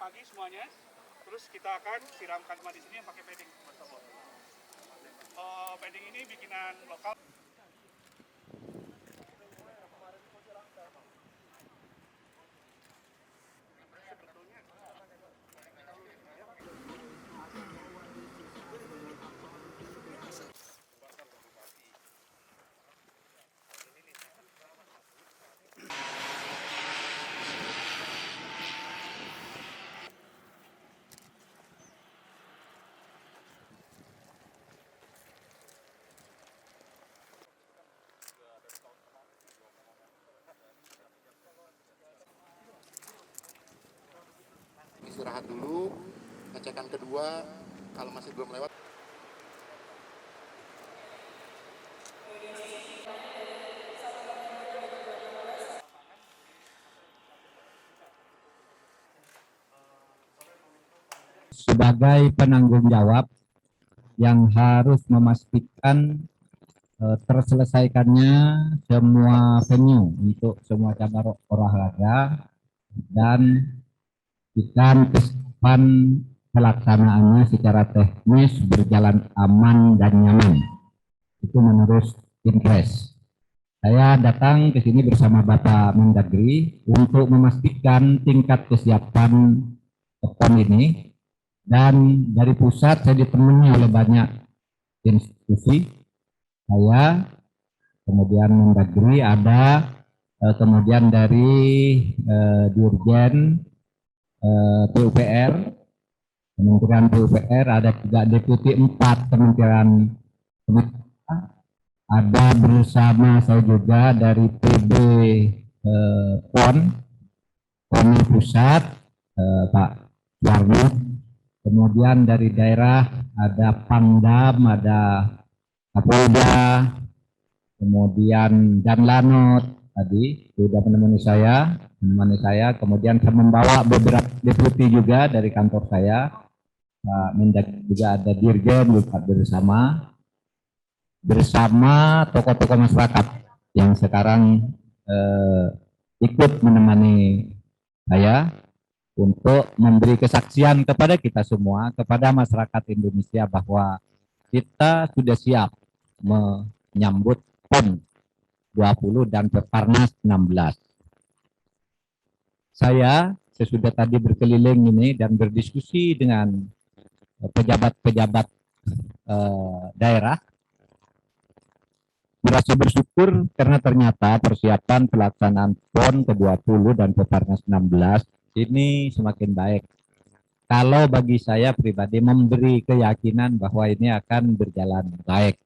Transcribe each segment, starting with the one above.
pagi semuanya. Terus kita akan siramkan di sini yang pakai padding. Padding ini bikinan lokal. Istirahat dulu, ngecekan kedua, kalau masih belum lewat. Sebagai penanggung jawab yang harus memastikan terselesaikannya semua venue untuk semua cabang olahraga dan pastikan kesiapan pelaksanaannya secara teknis berjalan aman dan nyaman. Itu menurut Impres. Saya datang ke sini bersama Bapak Mendagri untuk memastikan tingkat kesiapan PON ini, dan dari pusat saya ditemani oleh banyak institusi. Saya, kemudian Mendagri ada, kemudian dari Dirjen PUPR, Kementerian PUPR, ada juga Deputi 4 Kementerian, ada bersama saya juga dari PB PON Pusat, Pak Warno, kemudian dari daerah ada Pangdam, ada Kapolda, kemudian Danlanot tadi sudah menemani saya, kemudian saya membawa beberapa deputi juga dari kantor saya, Pak Mendak juga ada Dirjen juga bersama tokoh-tokoh masyarakat yang sekarang ikut menemani saya untuk memberi kesaksian kepada kita semua, kepada masyarakat Indonesia bahwa kita sudah siap menyambut PON 20 dan Peparnas 16. Saya sesudah tadi berkeliling ini dan berdiskusi dengan pejabat-pejabat daerah, merasa bersyukur karena ternyata persiapan pelaksanaan PON ke-20 dan Peparnas 16 ini semakin baik. Kalau bagi saya pribadi memberi keyakinan bahwa ini akan berjalan baik.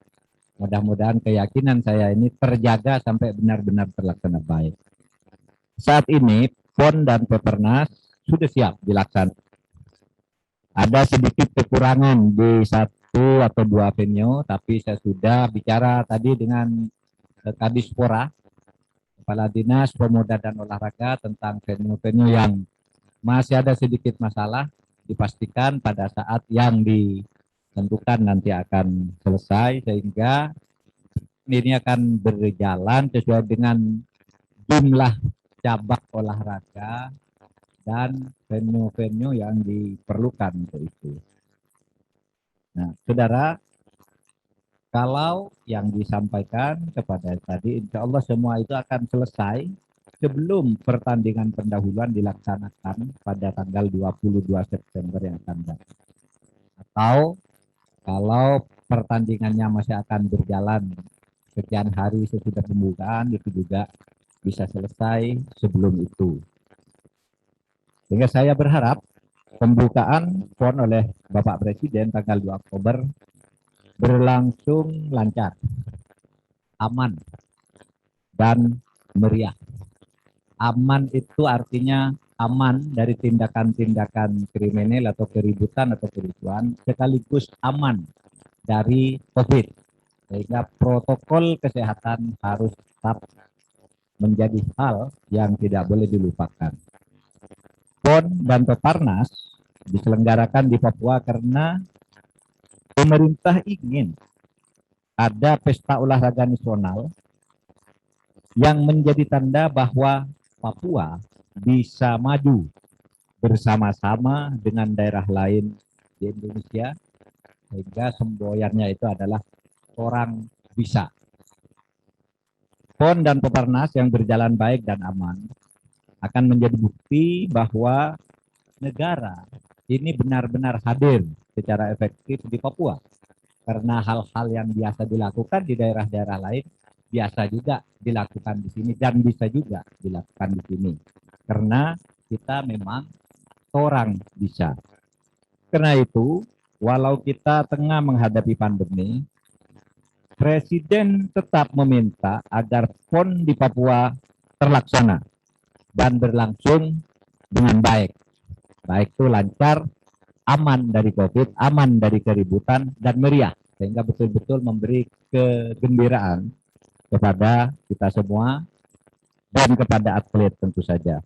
Mudah-mudahan keyakinan saya ini terjaga sampai benar-benar terlaksana baik. Saat ini PON dan Peparnas sudah siap dilaksanakan. Ada sedikit kekurangan di satu atau dua venue, tapi saya sudah bicara tadi dengan Kadispora, Kepala Dinas Pemuda dan Olahraga, tentang venue-venue yang masih ada sedikit masalah, dipastikan pada saat yang ditentukan nanti akan selesai, sehingga ini akan berjalan sesuai dengan jumlah cabang olahraga dan venue-venue yang diperlukan untuk itu. Nah, saudara, kalau yang disampaikan kepada tadi, insya Allah semua itu akan selesai sebelum pertandingan pendahuluan dilaksanakan pada tanggal 22 September yang akan datang. Atau kalau pertandingannya masih akan berjalan sekian hari sesudah pembukaan, itu juga bisa selesai sebelum itu. Sehingga saya berharap pembukaan PON oleh Bapak Presiden tanggal 2 Oktober berlangsung lancar, aman, dan meriah. Aman itu artinya aman dari tindakan-tindakan kriminal atau keributan atau kerusuhan, sekaligus aman dari COVID. Sehingga protokol kesehatan harus tetap menjadi hal yang tidak boleh dilupakan. PON dan Peparnas diselenggarakan di Papua karena pemerintah ingin ada pesta olahraga nasional yang menjadi tanda bahwa Papua bisa maju bersama-sama dengan daerah lain di Indonesia, sehingga semboyannya itu adalah orang bisa. PON dan Peparnas yang berjalan baik dan aman akan menjadi bukti bahwa negara ini benar-benar hadir secara efektif di Papua. Karena hal-hal yang biasa dilakukan di daerah-daerah lain, biasa juga dilakukan di sini dan bisa juga dilakukan di sini. Karena kita memang orang bisa. Karena itu, walau kita tengah menghadapi pandemi, Presiden tetap meminta agar PON di Papua terlaksana dan berlangsung dengan baik. Baik itu lancar, aman dari COVID, aman dari keributan, dan meriah. Sehingga betul-betul memberi kegembiraan kepada kita semua dan kepada atlet tentu saja.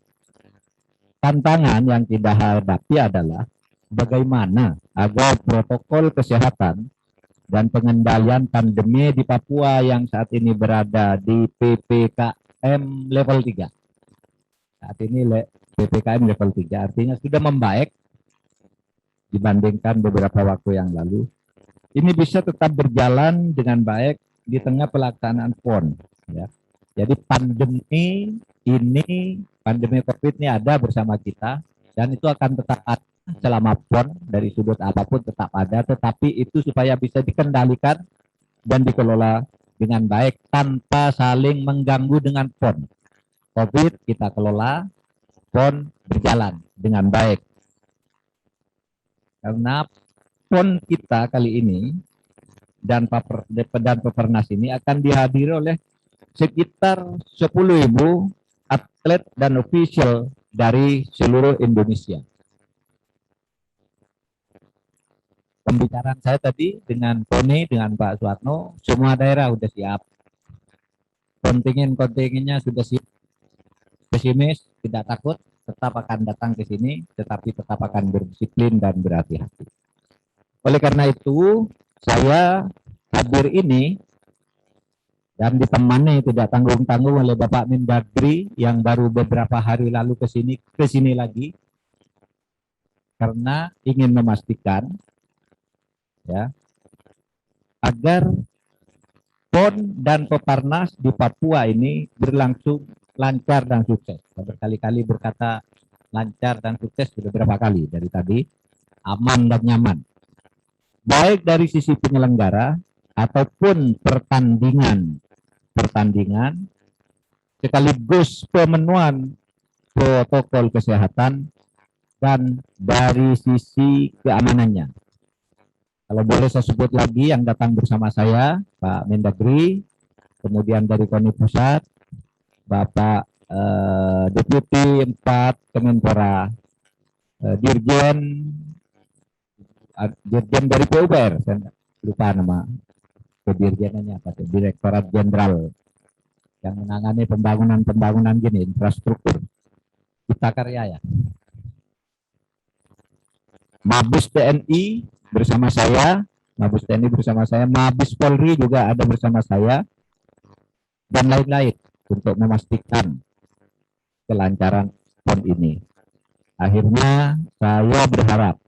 Tantangan yang kita hadapi adalah bagaimana agar protokol kesehatan dan pengendalian pandemi di Papua yang saat ini berada di PPKM level 3. Saat ini PPKM level 3 artinya sudah membaik dibandingkan beberapa waktu yang lalu. Ini bisa tetap berjalan dengan baik di tengah pelaksanaan PON. Ya. Jadi pandemi COVID ini ada bersama kita dan itu akan tetap ada selama PON dari sudut apapun tetap ada, tetapi itu supaya bisa dikendalikan dan dikelola dengan baik tanpa saling mengganggu dengan PON. COVID kita kelola, PON berjalan dengan baik. Karena PON kita kali ini dan Peparnas ini akan dihadiri oleh sekitar 10.000 atlet dan official dari seluruh Indonesia. Pembicaraan saya tadi dengan Tony, dengan Pak Suwarno, semua daerah sudah siap. Kontingen-kontingennya sudah siap. Pesimis, tidak takut, tetap akan datang ke sini, tetapi tetap akan berdisiplin dan berhati-hati. Oleh karena itu, saya hadir ini dan ditemani tidak tanggung-tanggung oleh Bapak Mendagri yang baru beberapa hari lalu ke sini lagi, karena ingin memastikan ya agar PON dan Peparnas di Papua ini berlangsung lancar dan sukses. Saya berkali-kali berkata lancar dan sukses sudah berapa kali dari tadi, aman dan nyaman. Baik dari sisi penyelenggara ataupun pertandingan sekaligus pemenuhan protokol kesehatan dan dari sisi keamanannya. Kalau boleh saya sebut lagi yang datang bersama saya, Pak Mendagri, kemudian dari KONI Pusat, Bapak Deputi 4 Kemenpora, Dirjen dari PUPR, saya lupa nama kedirjenannya apa tuh, Direktorat Jenderal yang menangani pembangunan gini, infrastruktur, Cipta Karya ya. Mabes TNI bersama saya, Mabes Polri juga ada bersama saya, dan lain-lain untuk memastikan kelancaran PON ini. Akhirnya saya berharap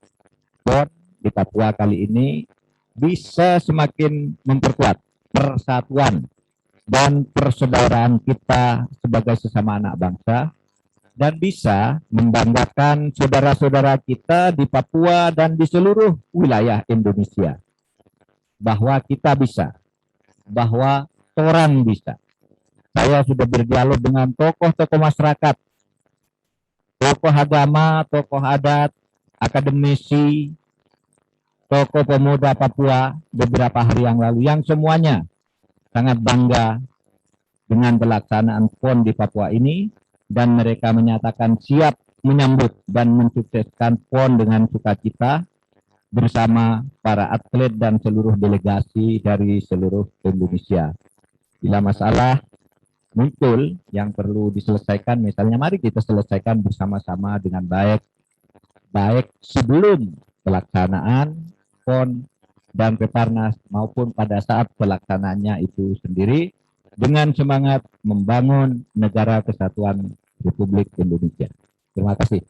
PON di Papua kali ini bisa semakin memperkuat persatuan dan persaudaraan kita sebagai sesama anak bangsa, dan bisa membanggakan saudara-saudara kita di Papua dan di seluruh wilayah Indonesia bahwa kita bisa, bahwa orang bisa. Saya sudah berdialog dengan tokoh-tokoh masyarakat, tokoh agama, tokoh adat, akademisi, tokoh pemuda Papua beberapa hari yang lalu, yang semuanya sangat bangga dengan pelaksanaan PON di Papua ini, dan mereka menyatakan siap menyambut dan mensukseskan PON dengan sukacita bersama para atlet dan seluruh delegasi dari seluruh Indonesia. Bila masalah muncul yang perlu diselesaikan, misalnya mari kita selesaikan bersama-sama dengan baik sebelum pelaksanaan PON dan Peparnas maupun pada saat pelaksanaannya itu sendiri, dengan semangat membangun negara kesatuan Republik Indonesia. Terima kasih.